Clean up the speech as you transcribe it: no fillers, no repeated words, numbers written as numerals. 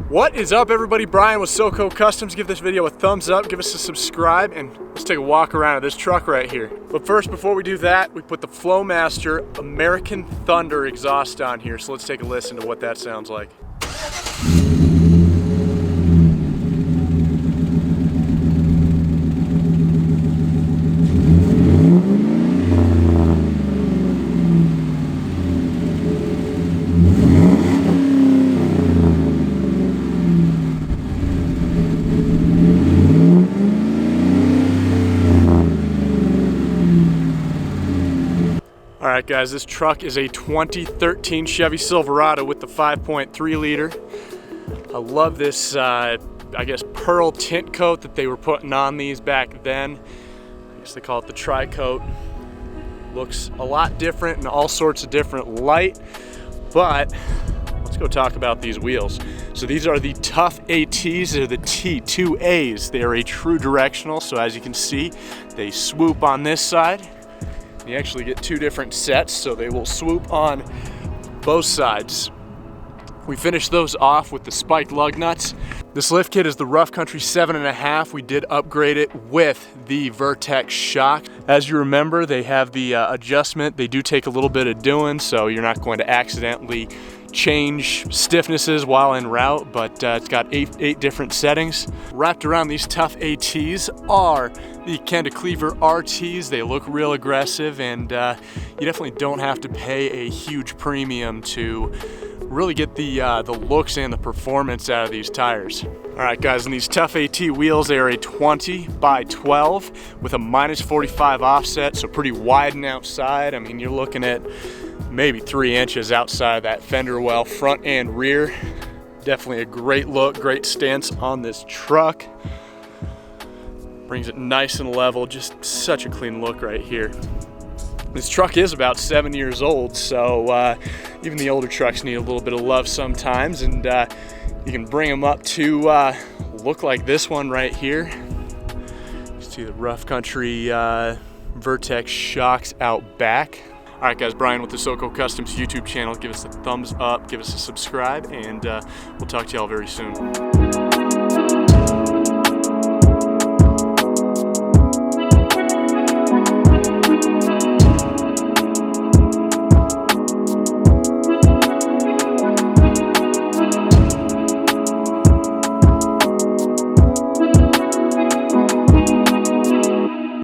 What is up, everybody? Brian with SoCo Customs. Give this video a thumbs up, give us a subscribe, and let's take a walk around of this truck right here. But first, before we do that, we put the Flowmaster American Thunder exhaust on here, so let's take a listen to what that sounds like. Alright guys, this truck is a 2013 Chevy Silverado with the 5.3 liter. I love this, I guess, pearl tint coat that they were putting on these back then. I guess they call it the tri-coat. Looks a lot different in all sorts of different light, but let's go talk about these wheels. So these are the Tuff A.Ts, they're the T2As. They are a true directional, so as you can see, they swoop on this side. You actually get two different sets, so they will swoop on both sides. We finished those off with the spiked lug nuts. This lift kit is the Rough Country 7.5. We did upgrade it with the Vertex shock. As you remember, they have the adjustment. They do take a little bit of doing, so you're not going to accidentally change stiffnesses while en route, but it's got eight different settings. Wrapped around these Tuff A.Ts are the Kenda Klever RTs. They look real aggressive, and you definitely don't have to pay a huge premium to really get the looks and the performance out of these tires. All right guys, and these Tuff A.T wheels, they are a 20 by 12 with a -45 offset, so pretty wide and outside. I mean, you're looking at maybe 3 inches outside of that fender well, front and rear. Definitely a great look, great stance on this truck. Brings it nice and level, just such a clean look right here. This truck is about 7 years old, so even the older trucks need a little bit of love sometimes, and you can bring them up to look like this one right here. You see the Rough Country Vertex shocks out back. All right guys, Brian with the SoCo Customs YouTube channel. Give us a thumbs up, give us a subscribe, and we'll talk to y'all very soon.